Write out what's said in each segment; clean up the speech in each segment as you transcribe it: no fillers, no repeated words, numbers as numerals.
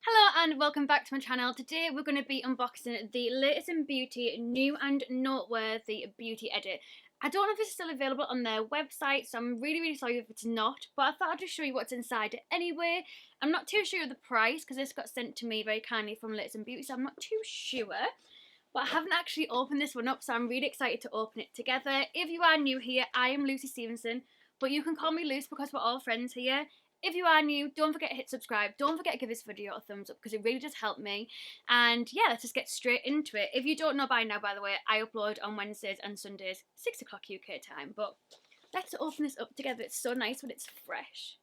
Hello and welcome back to my channel. Today we're going to be unboxing the latest in beauty new and noteworthy beauty edit. I don't know if it's still available on their website, so I'm really sorry if it's not, but I thought I'd just show you what's inside anyway. I'm not too sure of the price because this got sent to me very kindly from Latest in Beauty, so I'm not too sure. But I haven't actually opened this one up, so I'm really excited to open it together. If you are new here, I am LuceStephenson, but you can call me Luce because we're all friends here. If you are new, don't forget to hit subscribe. Don't forget to give this video a thumbs up because it really does help me. And yeah, let's just get straight into it. If you don't know by now, by the way, I upload on Wednesdays and Sundays, 6 o'clock UK time. But let's open this up together. It's so nice when it's fresh.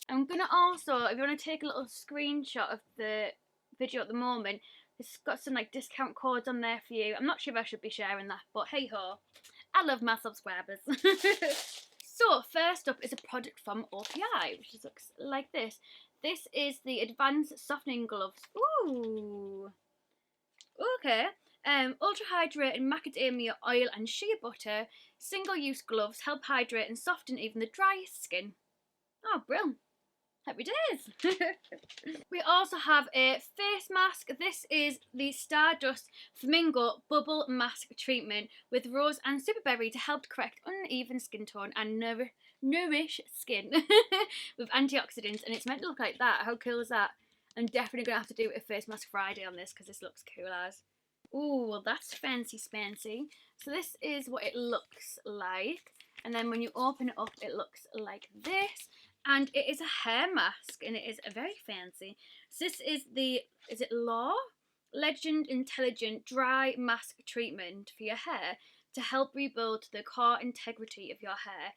I'm going to also, if you want to take a little screenshot of the video at the moment, it's got some like discount codes on there for you. I'm not sure if I should be sharing that, but hey ho, I love my subscribers. So first up is a product from OPI, which looks like this. This is the Advanced Softening Gloves. Ooh, okay. Ultra hydrating macadamia oil and shea butter. Single-use gloves help hydrate and soften even the driest skin. Oh, brilliant. Happy days. We also have a face mask. This is the Stardust Flamingo Bubble Mask Treatment with rose and superberry to help correct uneven skin tone and nourish skin with antioxidants. And it's meant to look like that. How cool is that? I'm definitely going to have to do a face mask Friday on this because this looks cool as. Ooh, well that's fancy spancy. So this is what it looks like. And then when you open it up, it looks like this. And it is a hair mask, and it is very fancy. So this is the, is it Law? Legend Intelligent Dry Mask Treatment for your hair to help rebuild the core integrity of your hair.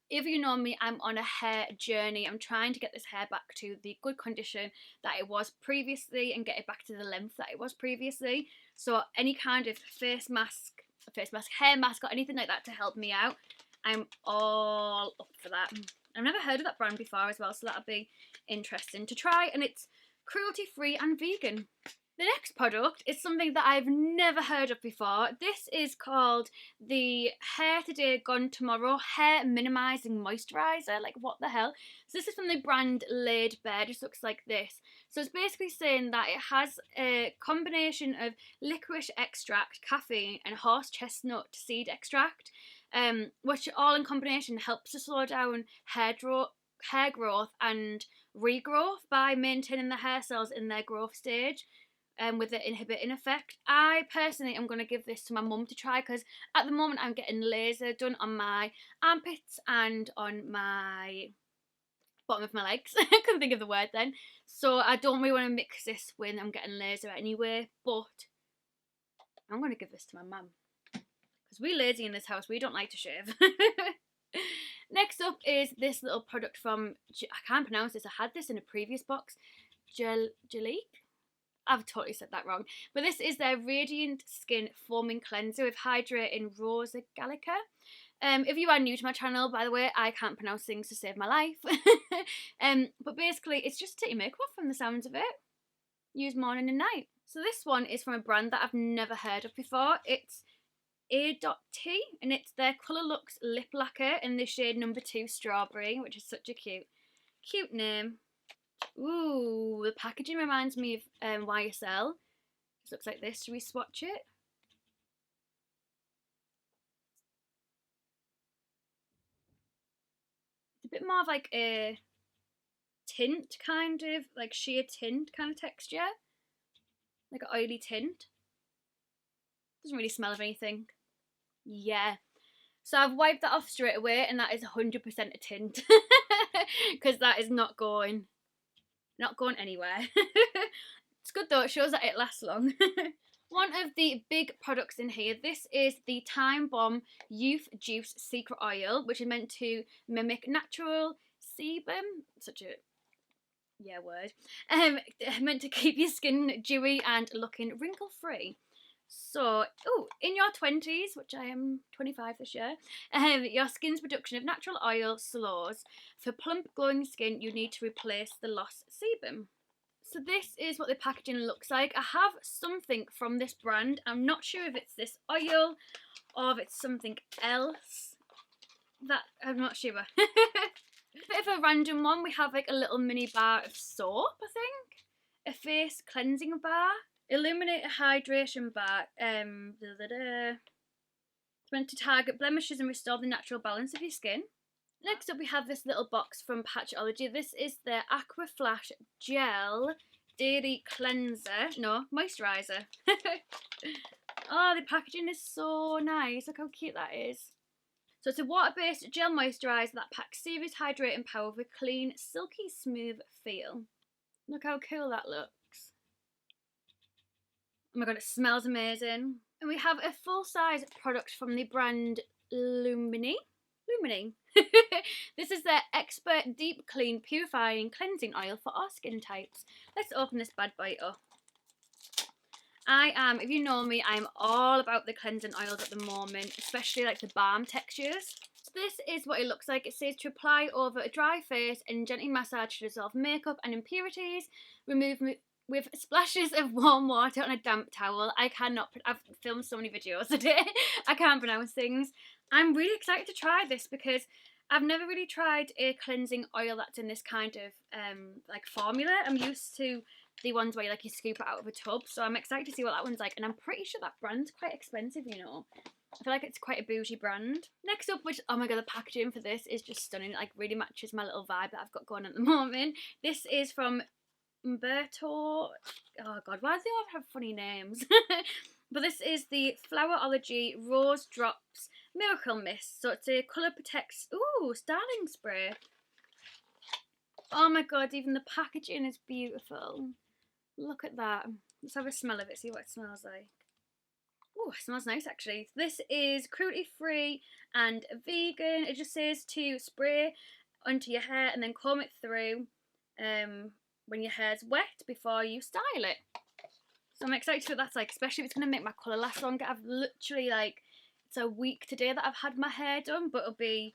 If you know me, I'm on a hair journey. I'm trying to get this hair back to the good condition that it was previously and get it back to the length that it was previously. So any kind of hair mask or anything like that to help me out, I'm all up for that. I've never heard of that brand before as well, so that'll be interesting to try, and it's cruelty-free and vegan. The next product is something that I've never heard of before. This is called the Hair Today Gone Tomorrow Hair Minimizing Moisturizer. Like, what the hell? So this is from the brand Laid Bare. Just looks like this. So it's basically saying that it has a combination of licorice extract, caffeine, and horse chestnut seed extract, which all in combination helps to slow down hair growth and regrowth by maintaining the hair cells in their growth stage. With the inhibiting effect. I personally am going to give this to my mum to try because at the moment I'm getting laser done on my armpits and on my bottom of my legs. I couldn't think of the word then. So I don't really want to mix this when I'm getting laser anyway, but I'm going to give this to my mum because we're lazy in this house. We don't like to shave. Next up is this little product from, I can't pronounce this, I had this in a previous box, Jalique? I've totally said that wrong. But this is their Radiant Skin Foaming Cleanser with Hydrating Rosa Gallica. If you are new to my channel, by the way, I can't pronounce things to save my life. But basically, it's just to take your makeup off from the sounds of it. Use morning and night. So this one is from a brand that I've never heard of before. It's A.T, and it's their COLLABS Lip Lacquer in the shade number 2 Strawberry, which is such a cute name. Ooh, the packaging reminds me of YSL. It looks like this. Should we swatch it? It's a bit more of like a tint kind of, like sheer tint kind of texture. Like an oily tint. Doesn't really smell of anything. Yeah. So I've wiped that off straight away and that is 100% a tint. Because that is not going anywhere. It's good though, it shows that it lasts long. One of the big products in here, this is the Time Bomb Youth Juice Secret Oil, which is meant to mimic natural sebum, such a word, meant to keep your skin dewy and looking wrinkle free. So, in your 20s, which I am 25 this year, your skin's production of natural oil slows. For plump, glowing skin, you need to replace the lost sebum. So this is what the packaging looks like. I have something from this brand. I'm not sure if it's this oil or if it's something else. That I'm not sure. Bit of a random one, we have like a little mini bar of soap, I think. A face cleansing bar. Illuminate hydration bar. It's meant to target blemishes and restore the natural balance of your skin. Next up we have this little box from Patchology. This is the Aqua Flash Gel Daily Cleanser. No, Moisturiser. Oh, the packaging is so nice. Look how cute that is. So it's a water-based gel moisturiser that packs serious hydrating power with a clean, silky, smooth feel. Look how cool that looks. Oh my god, it smells amazing. And we have a full-size product from the brand Lumini. This is their Expert Deep Clean Purifying Cleansing Oil for all skin types. Let's open this bad boy up. If you know me, I'm all about the cleansing oils at the moment, especially like the balm textures. So this is what it looks like. It says to apply over a dry face and gently massage to dissolve makeup and impurities. Remove with splashes of warm water on a damp towel. I've filmed so many videos today. I can't pronounce things. I'm really excited to try this because I've never really tried a cleansing oil that's in this kind of like formula. I'm used to the ones where you scoop it out of a tub, so I'm excited to see what that one's like, and I'm pretty sure that brand's quite expensive, you know. I feel like it's quite a bougie brand. Next up, which, oh my god, the packaging for this is just stunning. It really matches my little vibe that I've got going on at the moment. This is from Umberto. Oh god, why do they all have funny names? But this is the Flowerology Rose Drops Miracle Mist. So it's a colour protects. Ooh, styling spray. Oh my god, even the packaging is beautiful. Look at that. Let's have a smell of it, see what it smells like. Oh, it smells nice actually. This is cruelty free and vegan. It just says to spray onto your hair and then comb it through when your hair's wet before you style it. So I'm excited to see what that's like, especially if it's going to make my colour last longer. I've literally it's a week today that I've had my hair done, but it'll be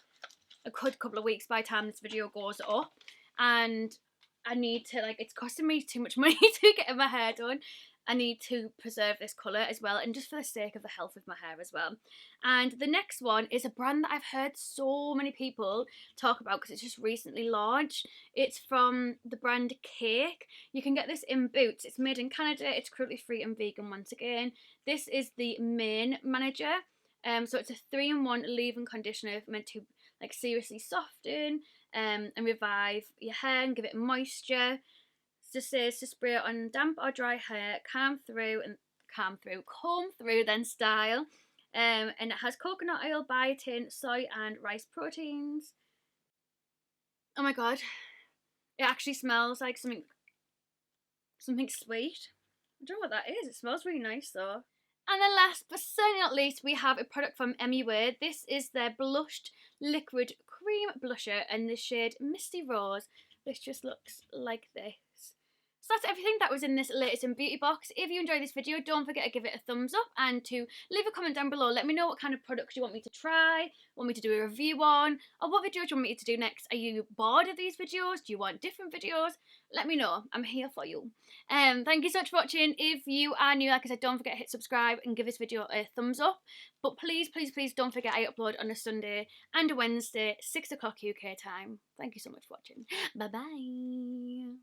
a good couple of weeks by the time this video goes up. And I need to, it's costing me too much money to get my hair done. I need to preserve this colour as well, and just for the sake of the health of my hair as well. And the next one is a brand that I've heard so many people talk about because it's just recently launched. It's from the brand Cake. You can get this in Boots. It's made in Canada. It's cruelty free and vegan once again. This is the Mane Manager. So it's a 3-in-1 leave-in conditioner meant to seriously soften and revive your hair and give it moisture. It just says to spray it on damp or dry hair, comb through, then style. And it has coconut oil, biotin, soy and rice proteins. Oh my god, it actually smells like something sweet. I don't know what that is. It smells really nice though. And then last but certainly not least, we have a product from MUA. This is their Blushed Liquid Cream Blusher in the shade Misty Rose. This just looks like this. So that's everything that was in this latest in beauty box. If you enjoyed this video, don't forget to give it a thumbs up and to leave a comment down below. Let me know what kind of products you want me to try, want me to do a review on, or what videos you want me to do next. Are you bored of these videos? Do you want different videos? Let me know. I'm here for you. Thank you so much for watching. If you are new, like I said, don't forget to hit subscribe and give this video a thumbs up. But please, please, please don't forget I upload on a Sunday and a Wednesday, 6 o'clock UK time. Thank you so much for watching. Bye-bye.